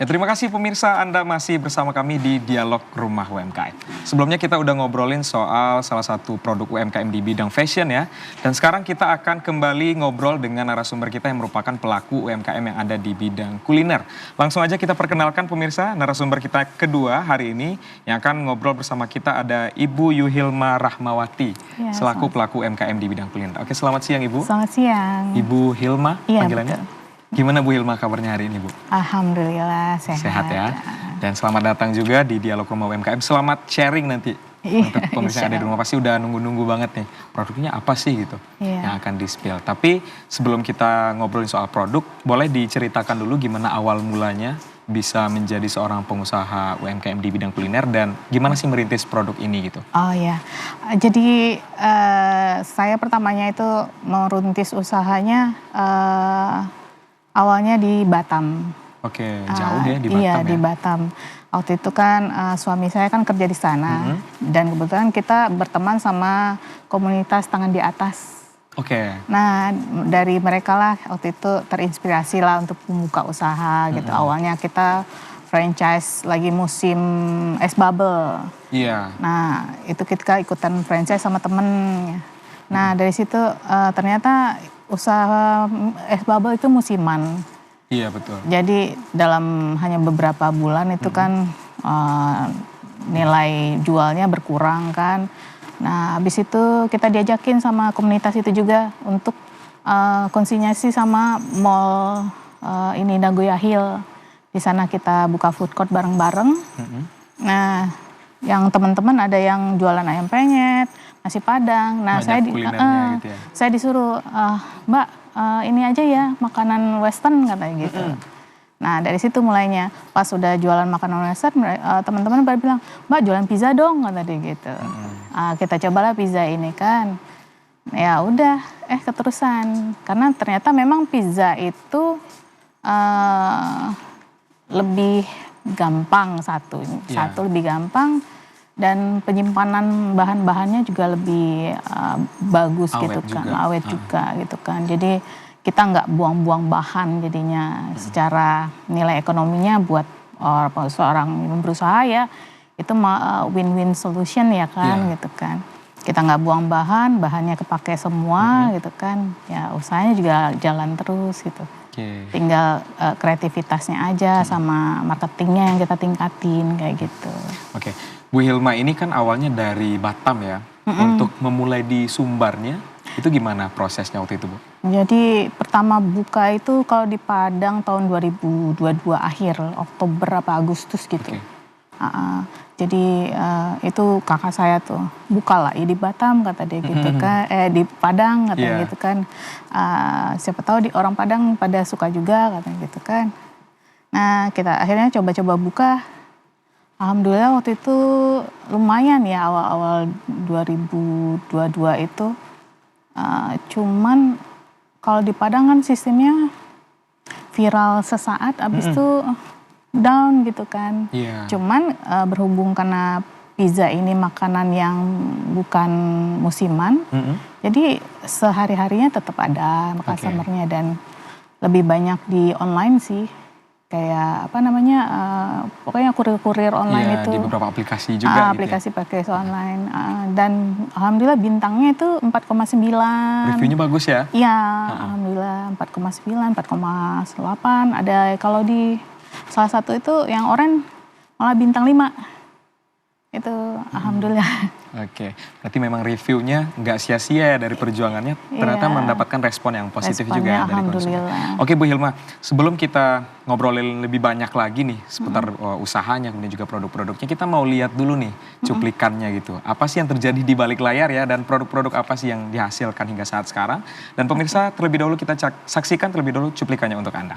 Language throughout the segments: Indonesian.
Terima kasih pemirsa, Anda masih bersama kami di Dialog Rumah UMKM. Sebelumnya kita udah ngobrolin soal salah satu produk UMKM di bidang fashion ya. Dan sekarang kita akan kembali ngobrol dengan narasumber kita yang merupakan pelaku UMKM yang ada di bidang kuliner. Langsung aja kita perkenalkan pemirsa, narasumber kita kedua hari ini yang akan ngobrol bersama kita ada Ibu Yuhilma Rahmawati, selaku pelaku UMKM di bidang kuliner. Oke, selamat siang Ibu. Selamat siang. Ibu Hilma panggilannya. Betul. Gimana Bu Hilma kabarnya hari ini Bu? Alhamdulillah sehat. Sehat ya. Dan selamat datang juga di Dialog Rumah UMKM. Selamat sharing nanti. Untuk pemirsa yang ada di rumah pasti udah nunggu-nunggu banget nih. Produknya apa sih gitu yang akan di-spill. Tapi sebelum kita ngobrolin soal produk, boleh diceritakan dulu gimana awal mulanya bisa menjadi seorang pengusaha UMKM di bidang kuliner dan gimana sih merintis produk ini gitu? Oh ya, jadi saya pertamanya itu merintis usahanya awalnya di Batam. Oke, jauh ya di Batam iya, ya? di Batam. Waktu itu kan suami saya kan kerja di sana dan kebetulan kita berteman sama komunitas tangan di atas. Oke. Nah dari mereka lah waktu itu terinspirasi lah untuk membuka usaha gitu. Awalnya kita franchise lagi musim es bubble. Iya. Nah itu kita ikutan franchise sama temen. Nah dari situ ternyata usaha es bubble itu musiman. Iya betul. Jadi dalam hanya beberapa bulan itu kan nilai jualnya berkurang kan. Nah habis itu kita diajakin sama komunitas itu juga untuk konsinyasi sama mall ini Nagoya Hill. Di sana kita buka food court bareng-bareng. Nah yang teman-teman ada yang jualan ayam penyet, nasi padang. Nah gitu ya? saya disuruh, Mbak ini aja ya makanan western katanya gitu. Nah dari situ mulainya pas udah jualan makanan western teman-teman pada bilang, Mbak jualan pizza dong kata dia gitu. Kita cobalah pizza ini kan. Ya udah keterusan karena ternyata memang pizza itu lebih gampang satu lebih gampang dan penyimpanan bahan-bahannya juga lebih bagus gitu kan, awet juga gitu kan. Jadi kita nggak buang-buang bahan jadinya secara nilai ekonominya buat seorang berusaha ya itu win-win solution ya kan gitu kan. Kita nggak buang bahan, bahannya kepake semua gitu kan. Ya usahanya juga jalan terus gitu. Tinggal kreativitasnya aja sama marketingnya yang kita tingkatin kayak gitu. Oke, Bu Hilma ini kan awalnya dari Batam ya. Untuk memulai di Sumbarnya, itu gimana prosesnya waktu itu Bu? Jadi pertama buka itu kalau di Padang tahun 2022 akhir, Oktober apa Agustus gitu. Jadi itu kakak saya tuh buka lah di Batam kata dia gitu kan, di Padang katanya gitu kan. Siapa tahu di orang Padang pada suka juga katanya gitu kan. Nah kita akhirnya coba-coba buka. Alhamdulillah waktu itu lumayan ya awal-awal 2022 itu. Cuman kalau di Padang kan sistemnya viral sesaat abis itu down gitu kan. Cuman berhubung karena pizza ini makanan yang bukan musiman. Jadi sehari-harinya tetap ada customer-nya dan lebih banyak di online sih. Kayak apa namanya pokoknya kurir-kurir online itu. Di beberapa aplikasi juga aplikasi pakai online. Dan alhamdulillah bintangnya itu 4,9. Reviewnya bagus ya? Iya, alhamdulillah 4,9, 4,8. Ada kalau di salah satu itu yang oranye malah bintang 5. Itu alhamdulillah. Oke, berarti memang reviewnya nggak sia-sia dari perjuangannya, ternyata mendapatkan respon yang positif juga dari konsumen. Oke Bu Hilma, sebelum kita ngobrolin lebih banyak lagi nih seputar usahanya, kemudian juga produk-produknya, kita mau lihat dulu nih cuplikannya gitu. Apa sih yang terjadi di balik layar ya, dan produk-produk apa sih yang dihasilkan hingga saat sekarang. Dan pemirsa terlebih dahulu kita saksikan terlebih dahulu cuplikannya untuk Anda.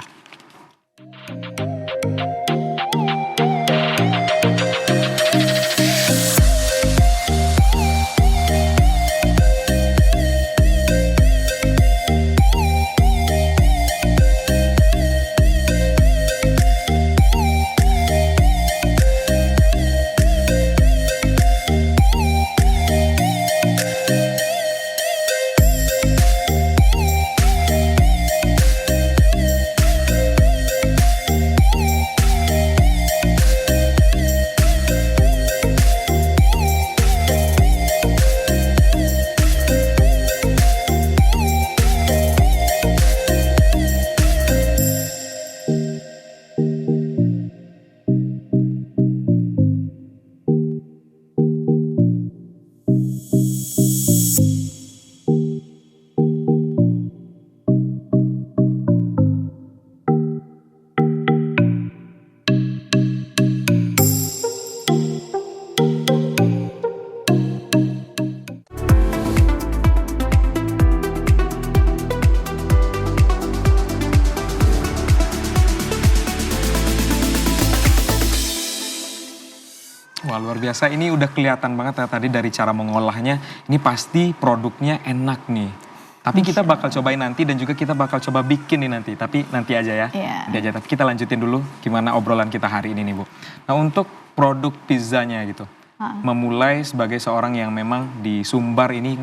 luar biasa. Ini udah kelihatan banget ya tadi dari cara mengolahnya. Ini pasti produknya enak nih. Tapi kita bakal cobain nanti dan juga kita bakal coba bikin nih nanti. Tapi nanti aja ya. Nanti aja. Tapi kita lanjutin dulu gimana obrolan kita hari ini nih Bu. Nah untuk produk pizzanya gitu. Memulai sebagai seorang yang memang di Sumbar ini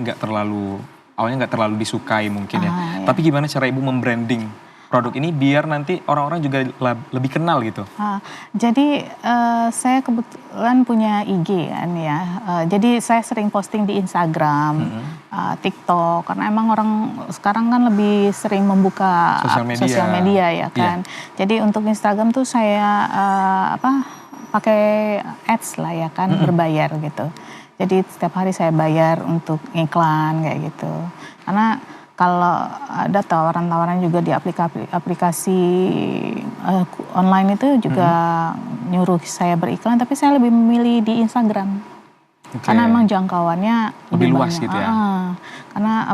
awalnya nggak terlalu disukai mungkin ya. Tapi gimana cara Ibu membranding produk ini biar nanti orang-orang juga lebih kenal gitu? Jadi saya kebetulan punya IG kan ya. Jadi saya sering posting di Instagram, TikTok. Karena emang orang sekarang kan lebih sering membuka sosial media ya kan. Jadi untuk Instagram tuh saya pakai ads lah ya kan, berbayar gitu. Jadi setiap hari saya bayar untuk iklan kayak gitu. Karena kalau ada tawaran-tawaran juga di aplikasi online itu juga nyuruh saya beriklan, tapi saya lebih memilih di Instagram. Karena emang jangkauannya lebih luas gitu ya. Karena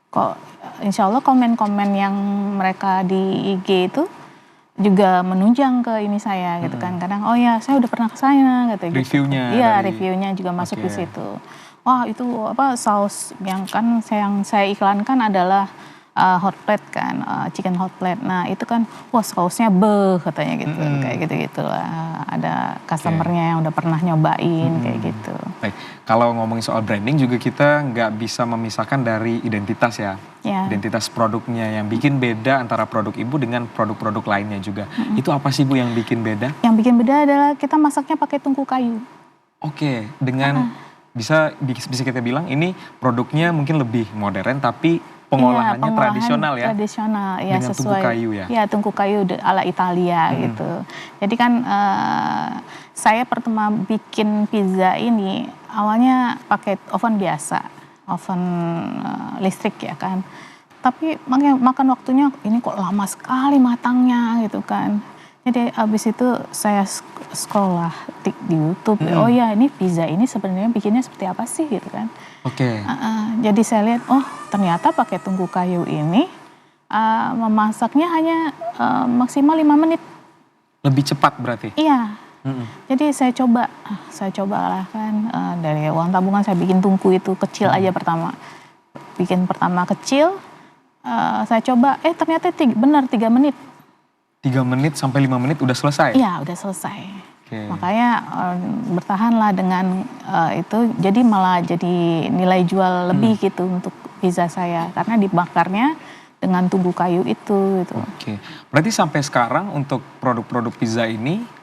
kok insya Allah komen-komen yang mereka di IG itu juga menunjang ke ini saya gitu kan. Kadang oh ya saya udah pernah ke sana gitu. Reviewnya. Iya, reviewnya juga masuk ke situ. Wah itu saus yang saya iklankan adalah hot plate kan, chicken hot plate. Nah itu kan, wah sausnya katanya gitu, kayak gitu lah. Ada customernya yang udah pernah nyobain kayak gitu. Baik, kalau ngomongin soal branding juga kita nggak bisa memisahkan dari identitas ya. Identitas produknya yang bikin beda antara produk Ibu dengan produk-produk lainnya juga. Itu apa sih Bu yang bikin beda? Yang bikin beda adalah kita masaknya pakai tungku kayu. Oke, dengan bisa kita bilang ini produknya mungkin lebih modern tapi pengolahannya tradisional ya. Tradisional ya, dengan sesuai tungku kayu ya. Ya, tungku kayu ala Italia gitu. Jadi kan saya pertama bikin pizza ini awalnya pakai oven biasa, oven listrik ya kan. Tapi makan waktunya ini kok lama sekali matangnya gitu kan. Jadi abis itu saya scroll lah di YouTube. Oh ya ini pizza ini sebenarnya bikinnya seperti apa sih gitu kan. Jadi saya lihat oh ternyata pakai tungku kayu ini memasaknya hanya maksimal 5 menit. Lebih cepat berarti? Iya. Jadi saya coba lah kan dari uang tabungan saya bikin tungku itu kecil aja pertama. Bikin pertama kecil, saya coba ternyata benar 3 menit. 3 menit sampai 5 menit udah selesai? Iya udah selesai. Makanya bertahanlah dengan itu, jadi malah jadi nilai jual lebih gitu untuk pizza saya. Karena dibakarnya dengan tungku kayu itu. Gitu. Berarti sampai sekarang untuk produk-produk pizza ini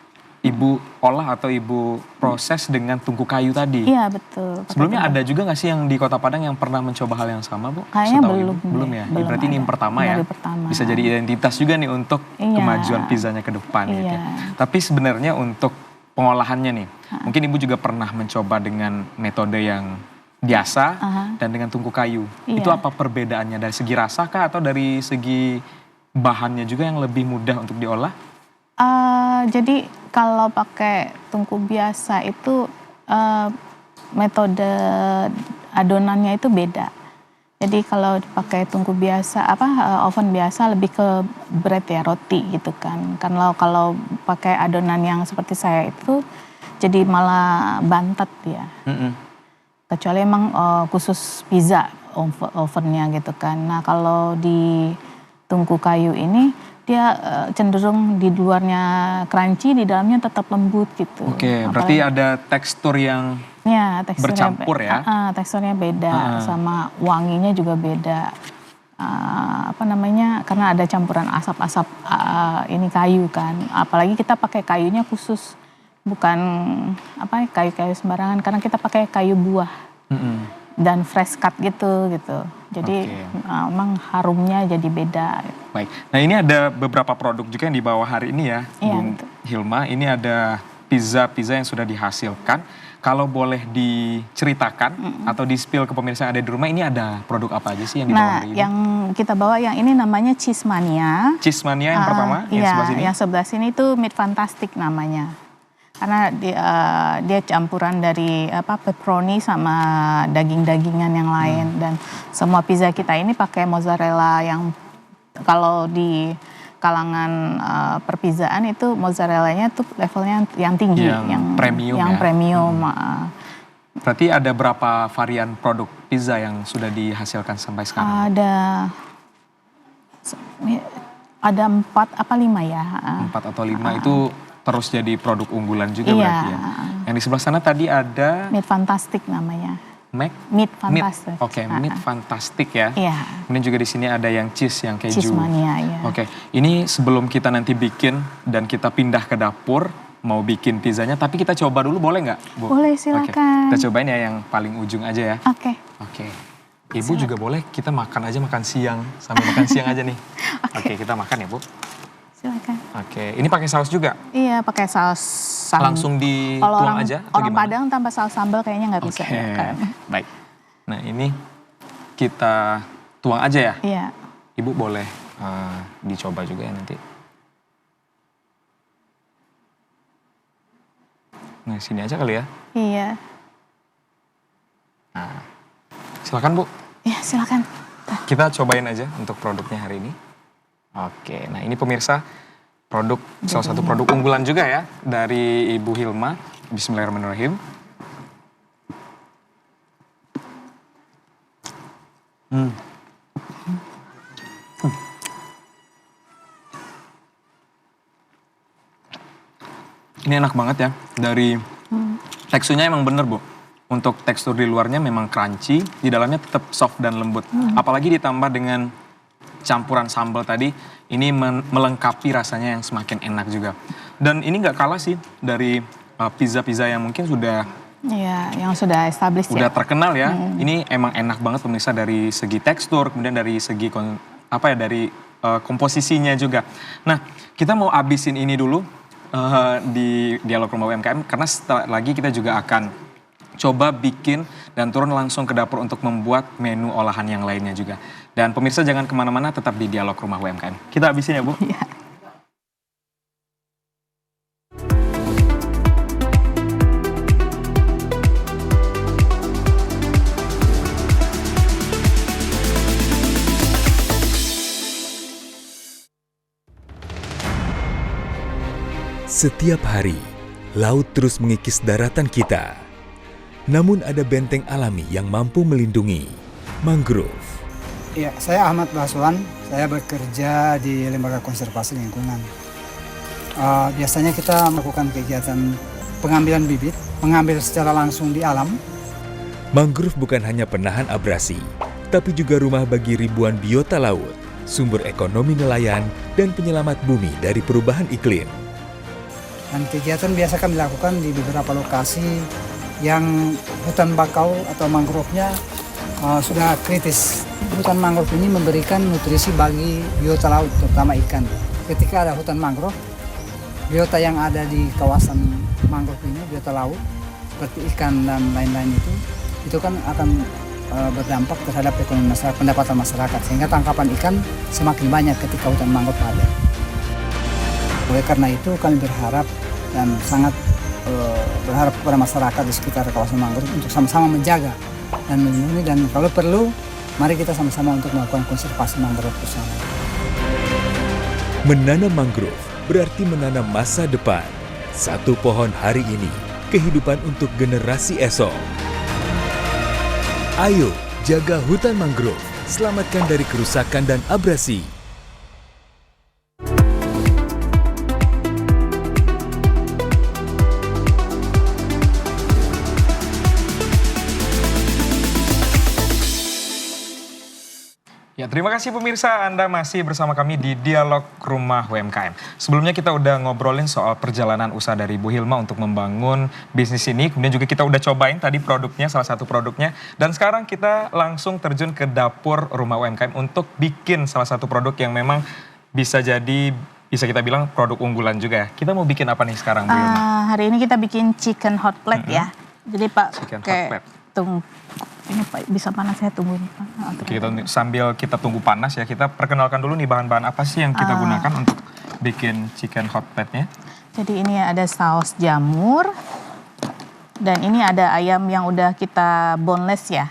Ibu olah atau Ibu proses dengan tungku kayu tadi? Iya betul. Sebelumnya ada juga nggak sih yang di Kota Padang yang pernah mencoba hal yang sama Bu? Kayaknya belum. Belum ya? Berarti ini yang pertama ya? Bisa jadi identitas juga nih untuk kemajuan pizzanya ke depan gitu ya. Tapi sebenarnya untuk pengolahannya nih, mungkin Ibu juga pernah mencoba dengan metode yang biasa dan dengan tungku kayu. Itu apa perbedaannya dari segi rasa kah atau dari segi bahannya juga yang lebih mudah untuk diolah? Jadi kalau pakai tungku biasa itu metode adonannya itu beda. Jadi kalau pakai tungku biasa oven biasa lebih ke bread ya, roti gitu kan. Kalau pakai adonan yang seperti saya itu jadi malah bantet ya. Kecuali emang khusus pizza ovennya gitu kan. Nah kalau di tungku kayu ini dia cenderung di luarnya crunchy, di dalamnya tetap lembut gitu. Berarti ada tekstur yang bercampur ya? Teksturnya beda, sama wanginya juga beda. Karena ada campuran asap-asap ini kayu kan. Apalagi kita pakai kayunya khusus, bukan kayu-kayu sembarangan. Karena kita pakai kayu buah dan fresh cut gitu. Jadi emang harumnya jadi beda. Baik, nah ini ada beberapa produk juga yang dibawa hari ini ya, Bung Hilma. Ini ada pizza yang sudah dihasilkan. Kalau boleh diceritakan atau di-spill ke pemirsa yang ada di rumah, ini ada produk apa aja sih yang dibawa hari ini? Yang kita bawa yang ini namanya Cheese Mania. Cheese Mania yang pertama, yang sebelah sini? Yang sebelah sini itu Meat Fantastic namanya. Karena dia campuran dari pepperoni sama daging-dagingan yang lain. Dan semua pizza kita ini pakai mozzarella yang kalau di kalangan perpizzaan itu mozzarellanya tuh levelnya yang tinggi, yang premium yang ya. premium. Berarti ada berapa varian produk pizza yang sudah dihasilkan sampai sekarang? Ada 4 apa 5 ya? 4 atau 5 itu terus jadi produk unggulan juga berarti ya. Yang di sebelah sana tadi ada Meat Fantastic namanya. Meat Fantastic. Oke, Meat Fantastic ya. Iya. Kemudian juga di sini ada yang cheese, yang keju. Cheese mania ya. Oke, ini sebelum kita nanti bikin dan kita pindah ke dapur mau bikin pizzanya, tapi kita coba dulu boleh nggak, Bu? Boleh, silakan. Kita cobain ya yang paling ujung aja ya. Oke. Ibu juga boleh, kita makan siang, sambil makan siang aja nih. Oke, kita makan ya, Bu. Silakan. Oke, ini pakai saus juga? Iya, pakai saus sambal. Langsung dituang aja atau orang gimana? Padang tanpa saus sambal kayaknya nggak bisa. Oke, Ya, kan? baik. Nah ini kita tuang aja ya? Iya. Ibu boleh dicoba juga ya nanti. Nah sini aja kali ya? Iya. Nah, silakan Bu. Ya, silakan. Kita cobain aja untuk produknya hari ini. Oke, nah ini pemirsa salah satu produk unggulan juga ya dari Ibu Hilma. Bismillahirrahmanirrahim. Ini enak banget ya, dari teksturnya emang bener Bu. Untuk tekstur di luarnya memang crunchy, di dalamnya tetap soft dan lembut. Apalagi ditambah dengan campuran sambal tadi, ini melengkapi rasanya yang semakin enak juga. Dan ini nggak kalah sih dari pizza-pizza yang mungkin sudah yang sudah established udah terkenal ya. Ini emang enak banget pemirsa dari segi tekstur, kemudian dari segi dari komposisinya juga. Nah, kita mau abisin ini dulu di Dialog Rumah UMKM karena setelah lagi kita juga akan coba bikin dan turun langsung ke dapur untuk membuat menu olahan yang lainnya juga. Dan pemirsa jangan kemana-mana, tetap di Dialog Rumah UMKM. Kita habisin ya Bu. Iya. Setiap hari, laut terus mengikis daratan kita. Namun ada benteng alami yang mampu melindungi, mangrove. Ya, saya Ahmad Baswan, saya bekerja di Lembaga Konservasi Lingkungan. Biasanya kita melakukan kegiatan pengambilan bibit, mengambil secara langsung di alam. Mangrove bukan hanya penahan abrasi, tapi juga rumah bagi ribuan biota laut, sumber ekonomi nelayan, dan penyelamat bumi dari perubahan iklim. Dan kegiatan biasa kami lakukan di beberapa lokasi yang hutan bakau atau mangrove-nya sudah kritis. Hutan mangrove ini memberikan nutrisi bagi biota laut, terutama ikan. Ketika ada hutan mangrove, biota yang ada di kawasan mangrove ini, biota laut, seperti ikan dan lain-lain itu kan akan berdampak terhadap ekonomi masyarakat, pendapatan masyarakat, sehingga tangkapan ikan semakin banyak ketika hutan mangrove ada. Oleh karena itu kami berharap dan sangat berharap kepada masyarakat di sekitar kawasan mangrove untuk sama-sama menjaga dan melindungi, dan kalau perlu mari kita sama-sama untuk melakukan konservasi mangrove bersama. Menanam mangrove berarti menanam masa depan. Satu pohon hari ini, kehidupan untuk generasi esok. Ayo jaga hutan mangrove, selamatkan dari kerusakan dan abrasi. Ya, terima kasih pemirsa, Anda masih bersama kami di Dialog Rumah UMKM. Sebelumnya kita udah ngobrolin soal perjalanan usaha dari Bu Hilma untuk membangun bisnis ini. Kemudian juga kita udah cobain tadi produknya, salah satu produknya. Dan sekarang kita langsung terjun ke dapur Rumah UMKM untuk bikin salah satu produk yang memang bisa kita bilang produk unggulan juga ya. Kita mau bikin apa nih sekarang Bu Hilma? Hari ini kita bikin chicken hot plate ya. Jadi Pak, Chicken hot plate. Ini Pak bisa panas, saya tunggu nih Pak. Sambil kita tunggu panas ya, kita perkenalkan dulu nih bahan-bahan apa sih yang kita gunakan untuk bikin chicken hot plate-nya. Jadi ini ada saus jamur, dan ini ada ayam yang udah kita boneless ya.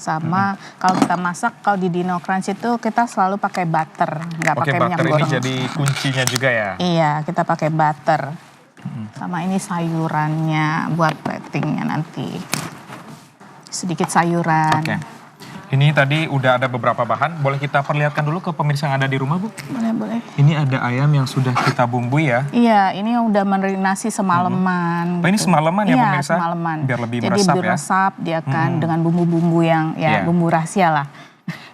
Sama kalau kita masak, kalau di Dino Crunch itu kita selalu pakai butter, nggak Oke, pakai minyak butter ini goreng. jadi kuncinya juga ya. Iya, kita pakai butter. Sama ini sayurannya buat platingnya nanti. Sedikit sayuran. Oke. Ini tadi udah ada beberapa bahan, boleh kita perlihatkan dulu ke pemirsa yang ada di rumah, Bu? Boleh, boleh. Ini ada ayam yang sudah kita bumbui ya. Iya, ini udah marinasi semalaman. Oh, ini semalaman ya, iya, pemirsa? semalaman. Biar lebih Jadi meresap ya? meresap dia kan dengan bumbu-bumbu yang ya Iya. bumbu rahasia lah.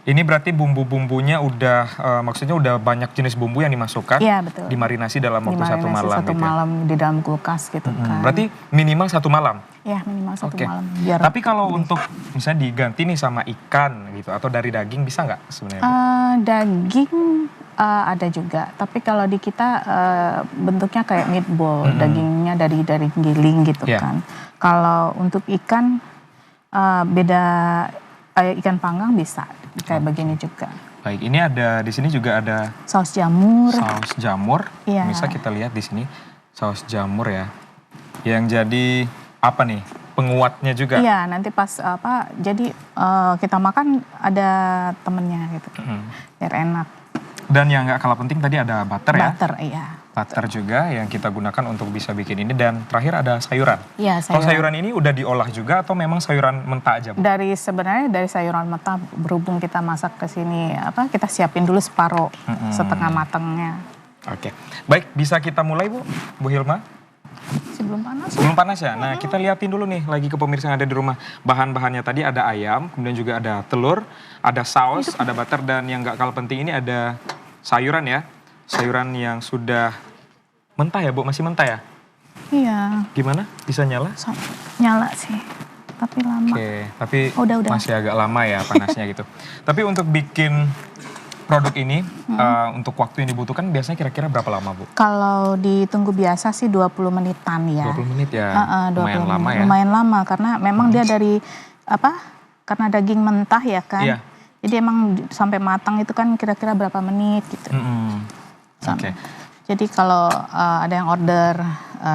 Ini berarti bumbu-bumbunya udah, maksudnya udah banyak jenis bumbu yang dimasukkan, Iya, betul. dimarinasi dalam waktu Dimarinasi satu malam satu gitu ya? malam di dalam kulkas gitu kan. Berarti minimal 1 malam? Ya minimal satu Oke. malam. Biar Tapi kalau untuk misalnya diganti nih sama ikan gitu, atau dari daging bisa nggak sebenarnya? Bu? Daging ada juga, tapi kalau di kita bentuknya kayak meatball, dagingnya dari giling gitu Iya. kan. Kalau untuk ikan beda, ikan panggang bisa kayak begini juga. Baik, ini ada di sini juga ada Saus jamur. saus jamur. Iya. Bisa kita lihat di sini saus jamur ya. Yang jadi apa nih? Penguatnya juga. Iya, nanti pas jadi kita makan ada temennya gitu, biar enak. Dan yang nggak kalah penting tadi ada butter ya. Butter, iya. Butter juga yang kita gunakan untuk bisa bikin ini. Dan terakhir ada sayuran. Iya, Kalau sayuran ini udah diolah juga atau memang sayuran mentah aja, Bu? Sebenarnya dari sayuran mentah, berhubung kita masak ke sini kita siapin dulu separuh, setengah matangnya. Oke. Baik, bisa kita mulai, Bu Hilma? Sebelum panas. Belum panas ya? Nah, kita liatin dulu nih lagi ke pemirsa yang ada di rumah. Bahan-bahannya tadi ada ayam, kemudian juga ada telur, ada saus, ada butter, dan yang nggak kalah penting ini ada sayuran ya. Sayuran yang sudah mentah ya, Bu? Masih mentah ya? Iya, Gimana? Bisa nyala? nyala sih, tapi lama. Oke, tapi Udah. masih agak lama ya panasnya gitu. Tapi untuk bikin produk ini, untuk waktu yang dibutuhkan biasanya kira-kira berapa lama, Bu? Kalau ditunggu biasa sih 20 menitan ya. 20 menit ya? 20 Lumayan lama menit. ya? Lumayan lama, karena memang dia dari, karena daging mentah ya kan. Iya. Jadi emang sampai matang itu kan kira-kira berapa menit gitu. Oke. Jadi kalau ada yang order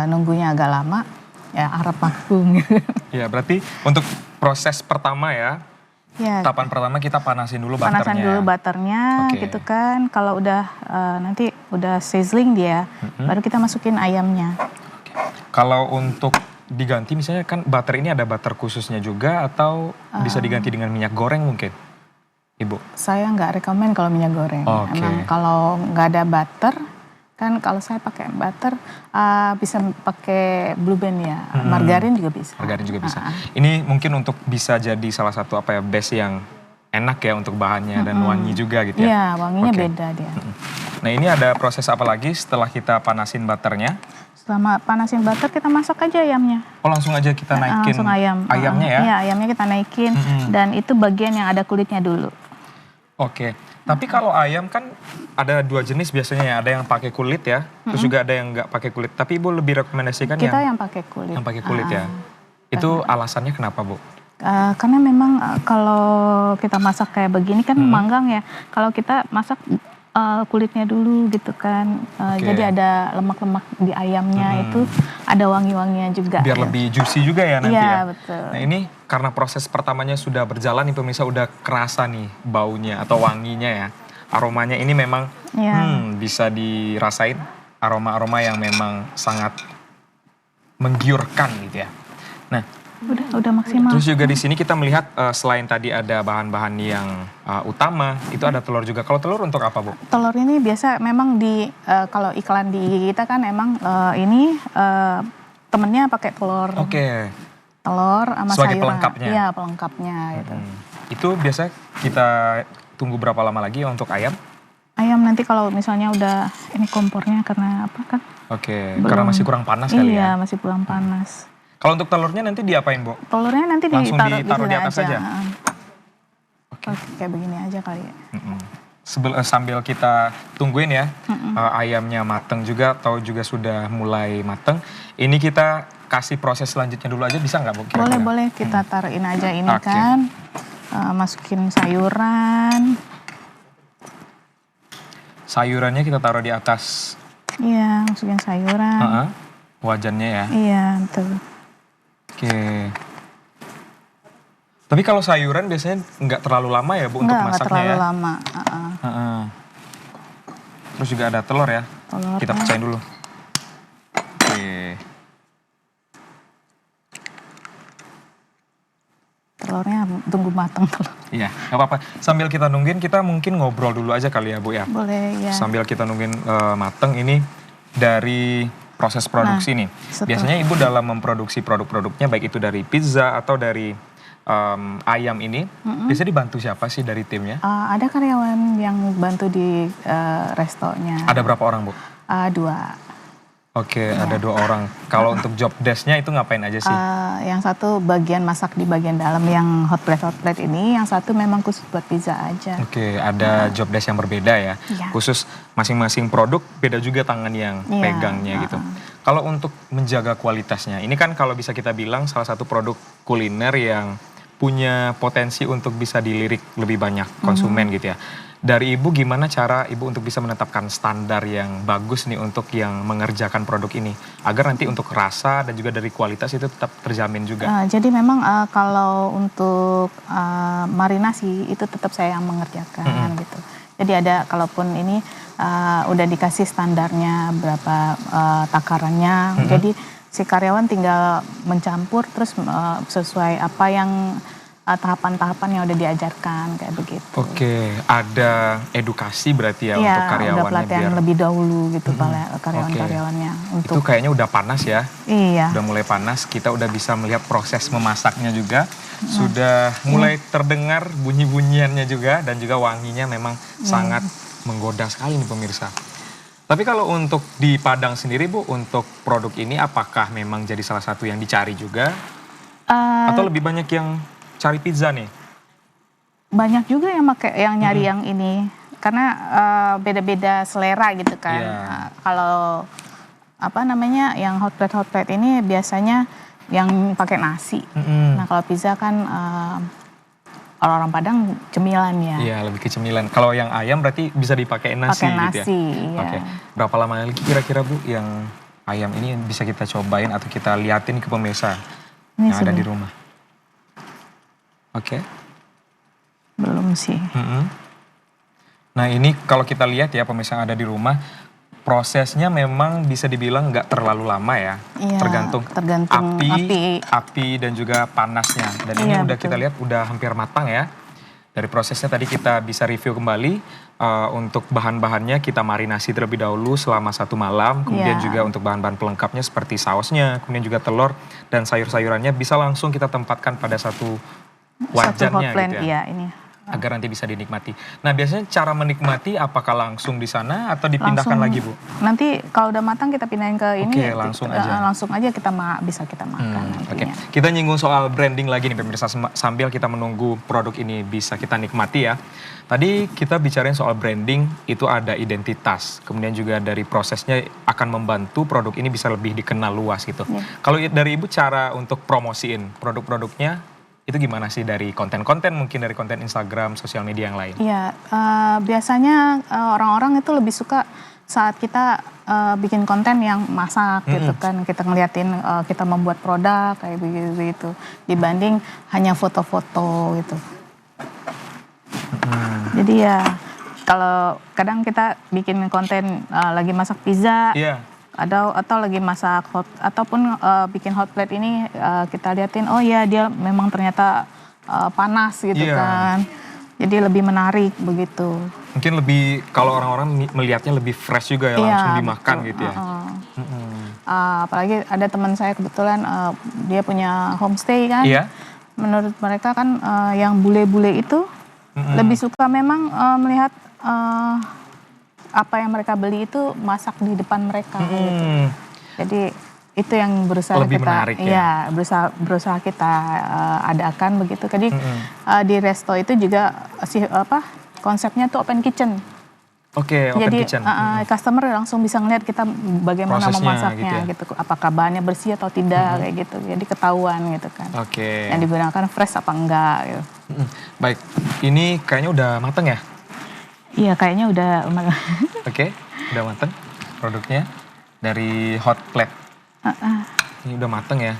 nunggunya agak lama, ya harap maklum. Ya, berarti untuk proses pertama ya, Ya, tahapan pertama kita panasin dulu butternya. panasan dulu butternya Oke. gitu kan. Kalau udah nanti udah sizzling dia, baru kita masukin ayamnya. Kalau untuk diganti misalnya kan butter ini ada butter khususnya juga atau bisa diganti dengan minyak goreng mungkin, Ibu? Saya nggak rekomen kalau minyak goreng. Oke. Emang kalau nggak ada butter, kan kalau saya pakai butter bisa pakai Blue Band ya, margarin juga bisa. Margarin juga bisa. Ini mungkin untuk bisa jadi salah satu base yang enak ya untuk bahannya dan wangi juga gitu ya. Iya, wanginya Oke. beda dia. Nah, ini ada proses apa lagi setelah kita panasin butternya? Selama panasin butter kita masak aja ayamnya. Oh, langsung aja kita naikin Langsung ayamnya ya? Iya, ayamnya kita naikin dan itu bagian yang ada kulitnya dulu. Oke. Tapi kalau ayam kan ada 2 jenis biasanya ya, ada yang pakai kulit ya, terus juga ada yang nggak pakai kulit. Tapi Ibu lebih rekomendasikan Kita yang pakai kulit. yang pakai kulit ya. Itu alasannya kenapa, Bu? Karena memang kalau kita masak kayak begini kan manggang ya. Kalau kita masak kulitnya dulu gitu kan. Oke. Jadi ada lemak-lemak di ayamnya itu ada wangi-wanginya juga. Biar ya. lebih juicy juga ya nanti Iya, ya. betul. Nah, ini karena proses pertamanya sudah berjalan nih pemirsa, udah kerasa nih baunya atau wanginya ya. Aromanya ini memang Iya. bisa dirasain, aroma-aroma yang memang sangat menggiurkan gitu ya. Nah, Udah maksimal. terus juga di sini kita melihat selain tadi ada bahan-bahan yang utama, itu ada telur juga. Kalau telur untuk apa, Bu? Telur ini biasa memang kalau iklan di kita kan emang ini temennya pakai telur. Oke. Telur sama Sebagai sayuran. pelengkapnya? Iya, pelengkapnya gitu. Itu biasa kita tunggu berapa lama lagi untuk ayam? Ayam nanti kalau misalnya udah ini kompornya karena apa kan? Oke, Belum. karena masih kurang panas kali Iya, ya. masih kurang panas. Kalau untuk telurnya nanti diapain, Bu? Telurnya nanti Langsung ditaruh ditaruh di sini atas aja? Oke. Kayak begini aja kali ya. Sambil kita tungguin ya, ayamnya mateng juga atau juga sudah mulai mateng. Ini kita kasih proses selanjutnya dulu aja, bisa nggak, Bu? kira-kira? Boleh kita taruhin aja ini Oke. kan. Masukin sayuran. Sayurannya kita taruh di atas Iya, masukin sayuran. wajannya ya. Iya, betul. Oke. Tapi kalau sayuran biasanya nggak terlalu lama ya Bu untuk masaknya Nggak terlalu ya? lama. Heeh. Terus juga ada telur ya? Telurnya. Kita pecahin dulu. Oke. Telurnya tunggu matang telur. Iya, nggak apa-apa. Sambil kita nungguin, kita mungkin ngobrol dulu aja kali ya Bu ya? Boleh ya. Sambil kita nungguin mateng ini dari proses produksi nih. setelah- Biasanya Ibu dalam memproduksi produk-produknya, baik itu dari pizza atau dari ayam ini, biasanya dibantu siapa sih dari timnya? Ada karyawan yang bantu di restonya. Ada berapa orang Bu? 2. Oke, ada 2 orang. Kalau untuk job desk-nya itu ngapain aja sih? Yang satu bagian masak di bagian dalam yang hot plate ini, yang satu memang khusus buat pizza aja. Oke, ada job desk yang berbeda ya. Iya. Khusus masing-masing produk beda juga tangan yang Iya, pegangnya gitu. Kalau untuk menjaga kualitasnya, ini kan kalau bisa kita bilang salah satu produk kuliner yang punya potensi untuk bisa dilirik lebih banyak konsumen gitu ya. Dari Ibu gimana cara Ibu untuk bisa menetapkan standar yang bagus nih untuk yang mengerjakan produk ini? Agar nanti untuk rasa dan juga dari kualitas itu tetap terjamin juga. Jadi memang kalau untuk marinasi itu tetap saya yang mengerjakan gitu. Jadi ada kalaupun ini udah dikasih standarnya berapa takarannya, jadi si karyawan tinggal mencampur terus sesuai apa yang tahapan-tahapan yang udah diajarkan kayak begitu. Oke, ada edukasi berarti ya Iya, untuk karyawannya udah pelatihan biar lebih dahulu gitu karyawan-karyawannya itu untuk kayaknya udah panas ya. iya. Udah mulai panas, kita udah bisa melihat proses memasaknya juga. Sudah mulai terdengar bunyi-bunyiannya juga dan juga wanginya memang sangat menggoda sekali nih pemirsa. Tapi kalau untuk di Padang sendiri Bu, untuk produk ini apakah memang jadi salah satu yang dicari juga? Atau lebih banyak yang cari pizza nih? Banyak juga yang nyari yang ini karena beda-beda selera gitu kan. Iya. Kalau apa namanya yang hot plate ini biasanya yang pakai nasi. Nah kalau pizza kan orang-orang Padang cemilan ya. Iya, lebih ke cemilan. Kalau yang ayam berarti bisa dipakai nasi Pakai gitu ya? nasi, iya. Oke. Berapa lama lagi kira-kira Bu yang ayam ini bisa kita cobain atau kita liatin ke pemirsa Ini yang ada sudah. di rumah? Oke. Belum sih. Nah ini kalau kita lihat ya pemirsa yang ada di rumah, prosesnya memang bisa dibilang nggak terlalu lama ya. Iya, tergantung api dan juga panasnya. Dan ini Iya, udah betul. kita lihat udah hampir matang ya. Dari prosesnya tadi kita bisa review kembali. Untuk bahan-bahannya kita marinasi terlebih dahulu selama 1 malam. Kemudian Iya. juga untuk bahan-bahan pelengkapnya seperti sausnya, kemudian juga telur dan sayur-sayurannya bisa langsung kita tempatkan pada satu wajannya hot plate, gitu ya. iya ini. Agar nanti bisa dinikmati. Nah biasanya cara menikmati apakah langsung di sana atau dipindahkan lagi Bu? Nanti kalau udah matang kita pindahin ke ini. Oke, langsung aja. Langsung aja bisa kita makan Oke, nantinya. kita nyinggung soal branding lagi nih pemirsa sambil kita menunggu produk ini bisa kita nikmati ya. Tadi kita bicarain soal branding, itu ada identitas. Kemudian juga dari prosesnya akan membantu produk ini bisa lebih dikenal luas gitu. Iya. Kalau dari Ibu cara untuk promosiin produk-produknya itu gimana sih dari konten-konten mungkin dari konten Instagram, sosial media yang lain? Iya, biasanya orang-orang itu lebih suka saat kita bikin konten yang masak gitu kan, kita ngeliatin kita membuat produk kayak begitu dibanding hanya foto-foto gitu. Jadi ya kalau kadang kita bikin konten lagi masak pizza, Iya. atau lagi masak ataupun bikin hot plate ini kita liatin oh ya dia memang ternyata panas gitu Iya. kan. Jadi lebih menarik begitu. Mungkin lebih kalau orang-orang melihatnya lebih fresh juga ya, langsung dimakan betul. gitu ya. Apalagi ada teman saya kebetulan dia punya homestay kan. Iya. Menurut mereka kan yang bule-bule itu lebih suka memang melihat apa yang mereka beli itu masak di depan mereka gitu. Jadi itu yang berusaha Lebih kita menarik ya? berusaha kita adakan begitu. Jadi di resto itu juga konsepnya tuh open kitchen. Oke, open Jadi kitchen. customer langsung bisa ngeliat kita bagaimana Prosesnya memasaknya gitu gitu, apakah bahannya bersih atau tidak kayak gitu. Jadi ketahuan gitu kan. Oke. Yang digunakan fresh apa enggak gitu. Baik, ini kayaknya udah mateng ya? Iya kayaknya udah Oke, udah mateng produknya dari hot plate. Ini udah mateng ya.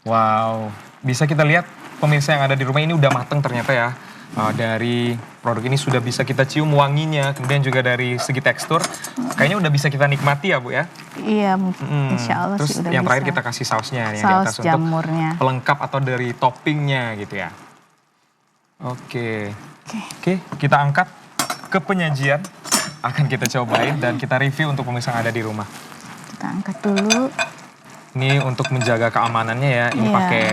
Wow, bisa kita lihat pemirsa yang ada di rumah ini udah mateng ternyata ya. Dari produk ini sudah bisa kita cium wanginya, kemudian juga dari segi tekstur, kayaknya udah bisa kita nikmati ya Bu ya. Iya, insya Allah Terus sih udah yang bisa. terakhir kita kasih sausnya yang di Saus atas jamurnya. untuk pelengkap atau dari toppingnya gitu ya. Oke, kita angkat ke penyajian, akan kita cobain dan kita review untuk pemirsa yang ada di rumah. Kita angkat dulu. Ini untuk menjaga keamanannya ya, ini Iya. pakai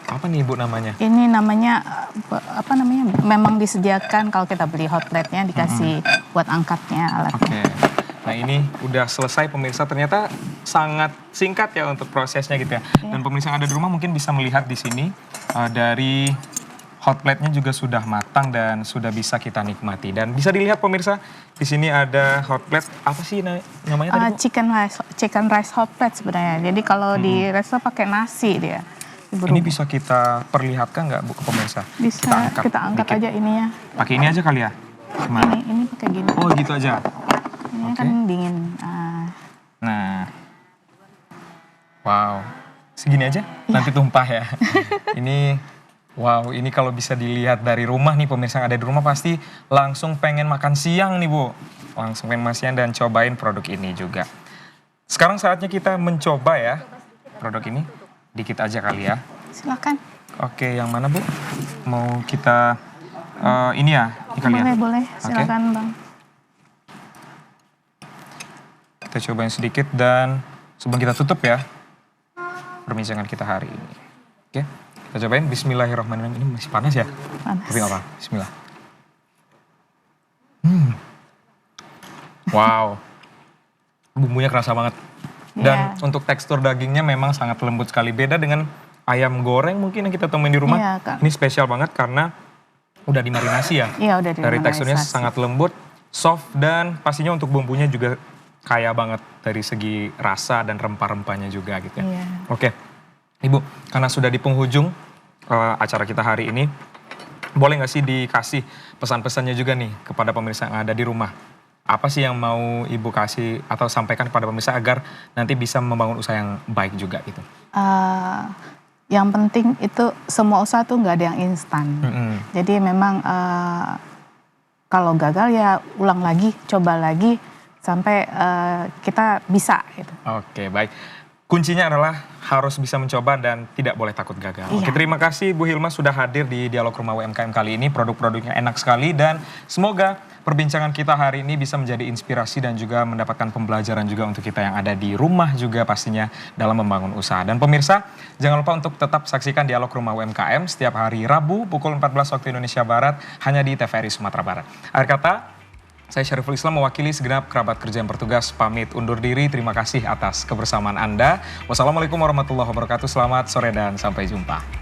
apa nih Ibu namanya? Ini namanya apa namanya? Memang disediakan kalau kita beli hot plate-nya dikasih buat angkatnya alatnya. Oke. Nah ini udah selesai pemirsa, ternyata sangat singkat ya untuk prosesnya gitu ya. Dan pemirsa yang ada di rumah mungkin bisa melihat di sini dari hot plate-nya juga sudah matang dan sudah bisa kita nikmati. Dan bisa dilihat pemirsa, di sini ada hot plate, apa sih namanya tadi Bu? Chicken rice hot plate sebenarnya. Jadi kalau di resto pakai nasi dia. Ini bisa kita perlihatkan nggak Bu ke pemirsa? Bisa, kita angkat dikit. aja ininya. Pakai ini aja kali ya? Gimana? Ini pakai gini. Oh gitu aja? Ini kan dingin. Nah, wow, segini aja nanti tumpah ya. Ini, wow, ini kalau bisa dilihat dari rumah nih pemirsa yang ada di rumah pasti langsung pengen makan siang nih Bu. Langsung pengen makan siang dan cobain produk ini juga. Sekarang saatnya kita mencoba ya produk ini, dikit aja kali ya. Silakan. Oke, yang mana Bu? Mau kita, ini ya, ini kali ya? Boleh, silakan Bang. Kita cobain sedikit dan sebelum kita tutup ya perbincangan kita hari ini. Oke, kita cobain. Bismillahirrahmanirrahim. Ini masih panas ya? Panas. Tapi nggak apa. Bismillah. Wow, bumbunya kerasa banget. Dan untuk tekstur dagingnya memang sangat lembut sekali. Beda dengan ayam goreng mungkin yang kita temuin di rumah. Iya, Kak. Ini spesial banget karena udah dimarinasi ya. Iya, udah Dari teksturnya dimarinasi. sangat lembut, soft, dan pastinya untuk bumbunya juga kaya banget dari segi rasa dan rempah-rempahnya juga gitu ya. Iya. Oke, Ibu, karena sudah di penghujung acara kita hari ini, boleh nggak sih dikasih pesan-pesannya juga nih kepada pemirsa yang ada di rumah? Apa sih yang mau Ibu kasih atau sampaikan kepada pemirsa agar nanti bisa membangun usaha yang baik juga gitu? Yang penting itu semua usaha tuh nggak ada yang instan. Jadi memang kalau gagal ya ulang lagi, coba lagi sampai kita bisa gitu. Oke, baik. Kuncinya adalah harus bisa mencoba dan tidak boleh takut gagal. Iya. Oke, terima kasih Bu Hilma sudah hadir di Dialog Rumah UMKM kali ini. Produk-produknya enak sekali dan semoga perbincangan kita hari ini bisa menjadi inspirasi dan juga mendapatkan pembelajaran juga untuk kita yang ada di rumah juga pastinya dalam membangun usaha. Dan pemirsa, jangan lupa untuk tetap saksikan Dialog Rumah UMKM setiap hari Rabu pukul 14 waktu Indonesia Barat hanya di TVRI Sumatera Barat. Akhir kata, saya Syariful Islam mewakili segenap kerabat kerja yang bertugas pamit undur diri. Terima kasih atas kebersamaan Anda. Wassalamualaikum warahmatullahi wabarakatuh. Selamat sore dan sampai jumpa.